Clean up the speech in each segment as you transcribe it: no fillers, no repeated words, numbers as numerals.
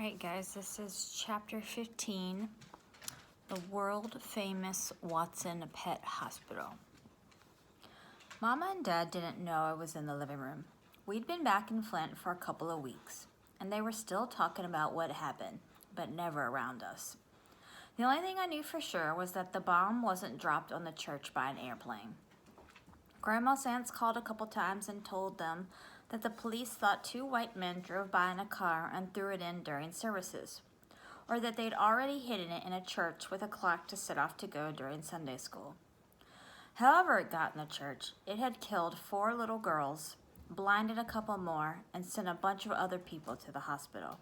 Alright guys, this is chapter 15, the world famous Watson Pet Hospital. Mama and Dad didn't know I was in the living room. We'd been back in Flint for a couple of weeks, and they were still talking about what happened, but never around us. The only thing I knew for sure was that the bomb wasn't dropped on the church by an airplane. Grandma Sands called a couple times and told them that the police thought two white men drove by in a car and threw it in during services, or that they'd already hidden it in a church with a clock to set off to go during Sunday school. However it got in the church, it had killed 4 little girls, blinded a couple more, and sent a bunch of other people to the hospital.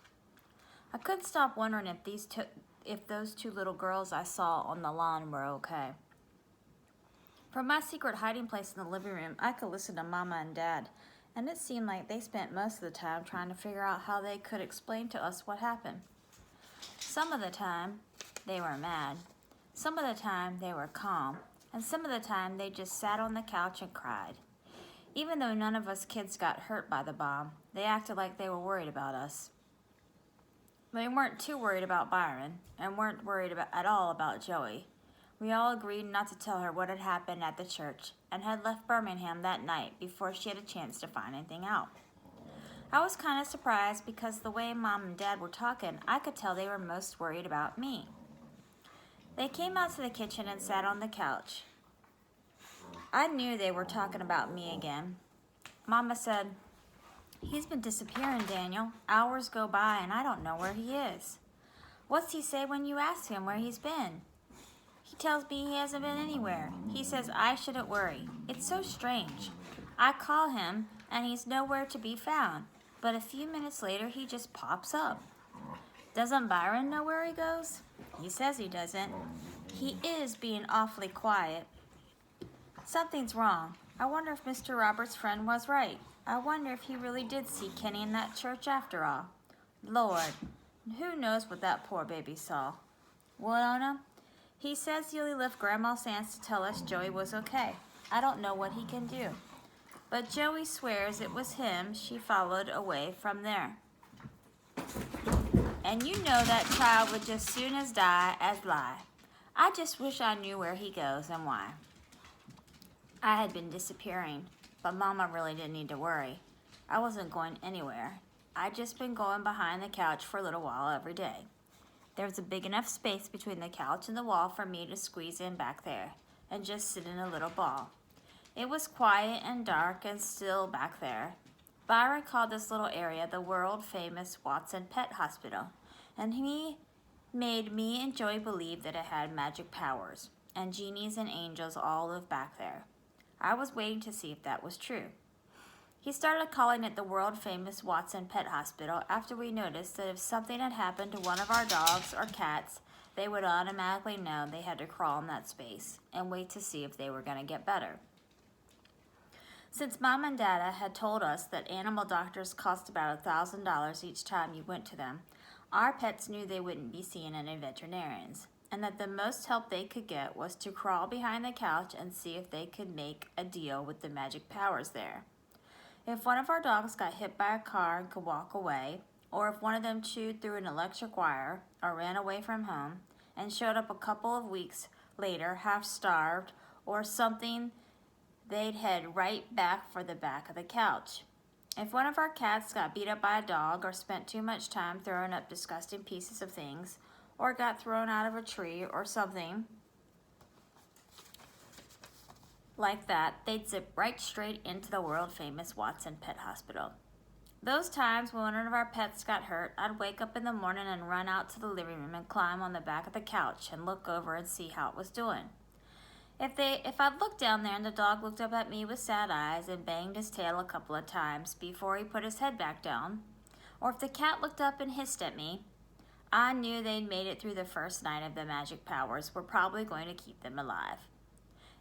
I couldn't stop wondering if those 2 little girls I saw on the lawn were okay. From my secret hiding place in the living room, I could listen to Mama and Dad, and it seemed like they spent most of the time trying to figure out how they could explain to us what happened. Some of the time, they were mad. Some of the time, they were calm. And some of the time, they just sat on the couch and cried. Even though none of us kids got hurt by the bomb, they acted like they were worried about us. They weren't too worried about Byron, and weren't worried at all about Joey. We all agreed not to tell her what had happened at the church, and had left Birmingham that night before she had a chance to find anything out. I was kind of surprised because the way Mom and Dad were talking, I could tell they were most worried about me. They came out to the kitchen and sat on the couch. I knew they were talking about me again. Mama said, "He's been disappearing, Daniel. Hours go by and I don't know where he is." "What's he say when you ask him where he's been?" "He tells me he hasn't been anywhere. He says I shouldn't worry. It's so strange. I call him and he's nowhere to be found, but a few minutes later he just pops up." "Doesn't Byron know where he goes?" "He says he doesn't. He is being awfully quiet." "Something's wrong. I wonder if Mr. Roberts' friend was right. I wonder if he really did see Kenny in that church after all. Lord, who knows what that poor baby saw." "What, Ona?" "He says he only left Grandma Sands to tell us Joey was okay. I don't know what he can do. But Joey swears it was him she followed away from there. And you know that child would just soon as die as lie. I just wish I knew where he goes and why." I had been disappearing, but Mama really didn't need to worry. I wasn't going anywhere. I'd just been going behind the couch for a little while every day. There was a big enough space between the couch and the wall for me to squeeze in back there and just sit in a little ball. It was quiet and dark and still back there. Byron called this little area the world-famous Watson Pet Hospital, and he made me and Joey believe that it had magic powers, and genies and angels all lived back there. I was waiting to see if that was true. He started calling it the world-famous Watson Pet Hospital after we noticed that if something had happened to one of our dogs or cats, they would automatically know they had to crawl in that space and wait to see if they were going to get better. Since Mom and Dada had told us that animal doctors cost about $1,000 each time you went to them, our pets knew they wouldn't be seeing any veterinarians, and that the most help they could get was to crawl behind the couch and see if they could make a deal with the magic powers there. If one of our dogs got hit by a car and could walk away, or if one of them chewed through an electric wire or ran away from home and showed up a couple of weeks later half-starved or something, they'd head right back for the back of the couch. If one of our cats got beat up by a dog or spent too much time throwing up disgusting pieces of things or got thrown out of a tree or something like that, they'd zip right straight into the world-famous Watson Pet Hospital. Those times when one of our pets got hurt, I'd wake up in the morning and run out to the living room and climb on the back of the couch and look over and see how it was doing. If I'd looked down there and the dog looked up at me with sad eyes and banged his tail a couple of times before he put his head back down, or if the cat looked up and hissed at me, I knew they'd made it through the first night of the magic powers were probably going to keep them alive.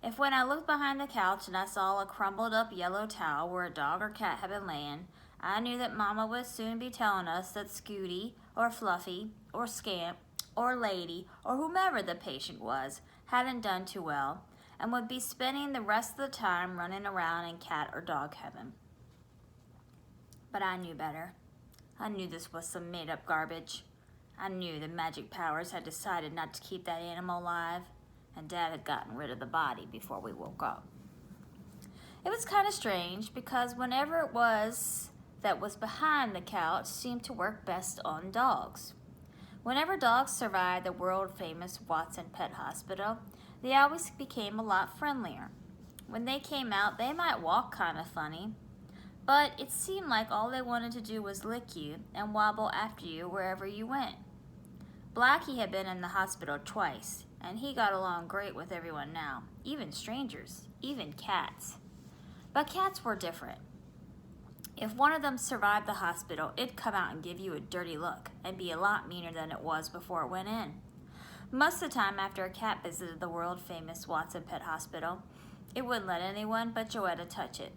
If when I looked behind the couch and I saw a crumpled up yellow towel where a dog or cat had been laying, I knew that Mama would soon be telling us that Scooty or Fluffy or Scamp or Lady or whomever the patient was hadn't done too well and would be spending the rest of the time running around in cat or dog heaven. But I knew better. I knew this was some made-up garbage. I knew the magic powers had decided not to keep that animal alive, and Dad had gotten rid of the body before we woke up. It was kind of strange because whenever it was that was behind the couch seemed to work best on dogs. Whenever dogs survived the world-famous Watson Pet Hospital, they always became a lot friendlier. When they came out, they might walk kind of funny, but it seemed like all they wanted to do was lick you and wobble after you wherever you went. Blackie had been in the hospital twice, and he got along great with everyone now, even strangers, even cats. But cats were different. If one of them survived the hospital, it'd come out and give you a dirty look and be a lot meaner than it was before it went in. Most of the time after a cat visited the world-famous Watson Pet Hospital, it wouldn't let anyone but Joetta touch it.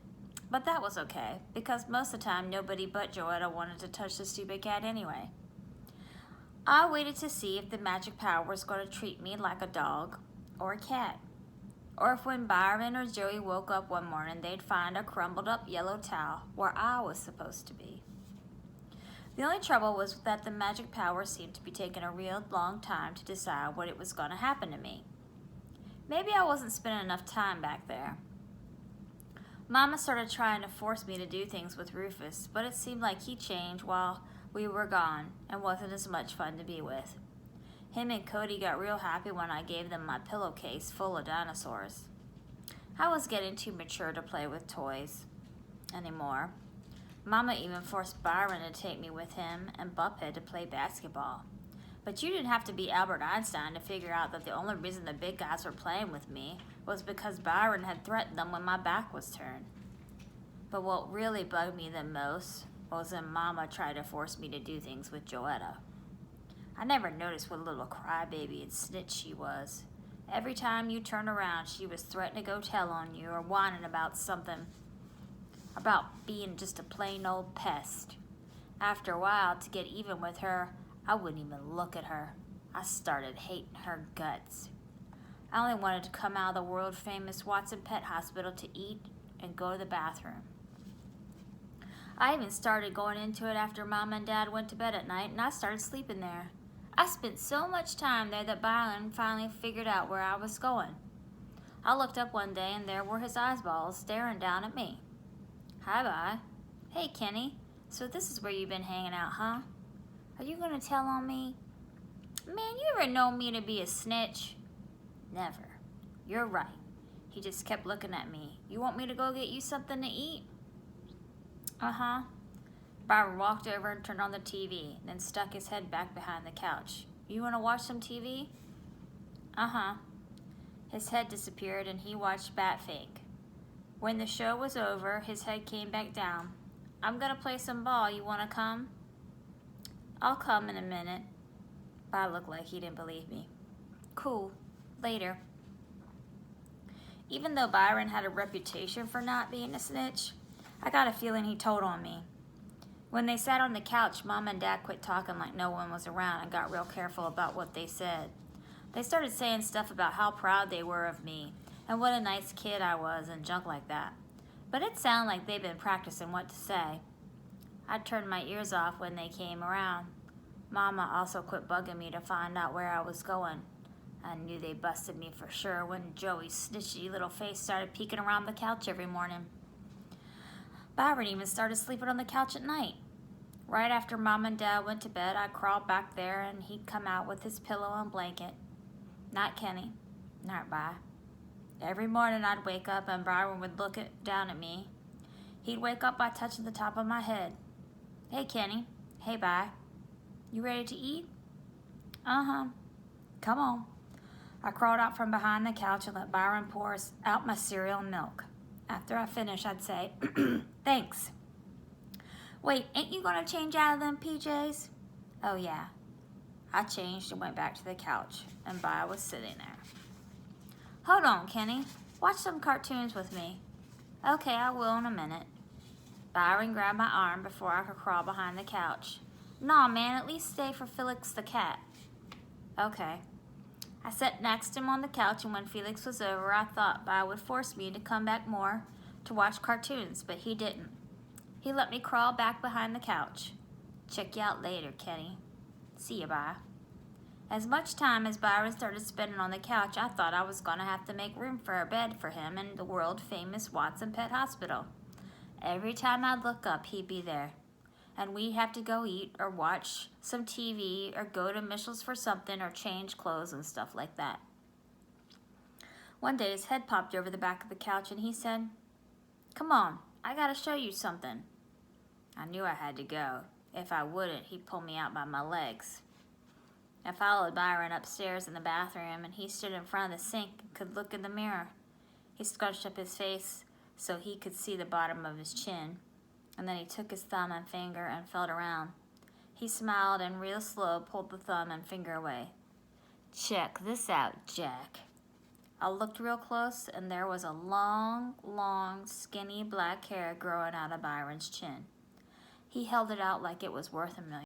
But that was okay, because most of the time nobody but Joetta wanted to touch the stupid cat anyway. I waited to see if the magic power was going to treat me like a dog or a cat. Or if when Byron or Joey woke up one morning, they'd find a crumbled up yellow towel where I was supposed to be. The only trouble was that the magic power seemed to be taking a real long time to decide what it was going to happen to me. Maybe I wasn't spending enough time back there. Mama started trying to force me to do things with Rufus, but it seemed like he changed while we were gone and wasn't as much fun to be with. Him and Cody got real happy when I gave them my pillowcase full of dinosaurs. I was getting too mature to play with toys anymore. Mama even forced Byron to take me with him and Buphead to play basketball. But you didn't have to be Albert Einstein to figure out that the only reason the big guys were playing with me was because Byron had threatened them when my back was turned. But what really bugged me the most was when Mama tried to force me to do things with Joetta. I never noticed what a little crybaby and snitch she was. Every time you turned around, she was threatening to go tell on you or whining about something, about being just a plain old pest. After a while, to get even with her, I wouldn't even look at her. I started hating her guts. I only wanted to come out of the world-famous Watson Pet Hospital to eat and go to the bathroom. I even started going into it after Mom and Dad went to bed at night, and I started sleeping there. I spent so much time there that Byron finally figured out where I was going. I looked up one day, and there were his eyeballs staring down at me. Hi, Bye. Hey, Kenny. So this is where you've been hanging out, huh? Are you gonna tell on me? Man, you ever known me to be a snitch? Never. You're right. He just kept looking at me. You want me to go get you something to eat? Uh-huh. Byron walked over and turned on the TV, then stuck his head back behind the couch. You want to watch some TV? Uh-huh. His head disappeared and he watched Batfink. When the show was over, his head came back down. I'm gonna play some ball. You want to come? I'll come in a minute. Bob looked like he didn't believe me. Cool. Later. Even though Byron had a reputation for not being a snitch, I got a feeling he told on me. When they sat on the couch, Mom and Dad quit talking like no one was around and got real careful about what they said. They started saying stuff about how proud they were of me and what a nice kid I was and junk like that. But it sounded like they'd been practicing what to say. I turned my ears off when they came around. Mama also quit bugging me to find out where I was going. I knew they busted me for sure when Joey's snitchy little face started peeking around the couch every morning. Byron even started sleeping on the couch at night. Right after Mom and Dad went to bed, I crawled back there and he'd come out with his pillow and blanket. Not Kenny, not Bye. Every morning I'd wake up and Byron would look down at me. He'd wake up by touching the top of my head. Hey Kenny, hey Bye. You ready to eat? Uh-huh. Come on. I crawled out from behind the couch and let Byron pour out my cereal and milk. After I finished, I'd say, thanks. Wait, ain't you gonna change out of them PJs? Oh yeah. I changed and went back to the couch, and Bye was sitting there. Hold on, Kenny. Watch some cartoons with me. Okay, I will in a minute. Byron grabbed my arm before I could crawl behind the couch. Nah, man, at least stay for Felix the cat. Okay. I sat next to him on the couch, and when Felix was over, I thought Bye would force me to come back more to watch cartoons, but he didn't. He let me crawl back behind the couch. Check you out later, Kenny. See you, bye. As much time as Byron started spending on the couch, I thought I was going to have to make room for a bed for him in the world-famous Watson Pet Hospital. Every time I'd look up, he'd be there. And we'd have to go eat or watch some TV or go to Mitchell's for something or change clothes and stuff like that. One day his head popped over the back of the couch and he said, "Come on, I gotta show you something." I knew I had to go. If I wouldn't, he'd pull me out by my legs. I followed Byron upstairs in the bathroom, and he stood in front of the sink and could look in the mirror. He scrunched up his face so he could see the bottom of his chin, and then he took his thumb and finger and felt around. He smiled and real slow pulled the thumb and finger away. "Check this out, Jack." I looked real close, and there was a long, skinny black hair growing out of Byron's chin. He held it out like it was worth $1 million.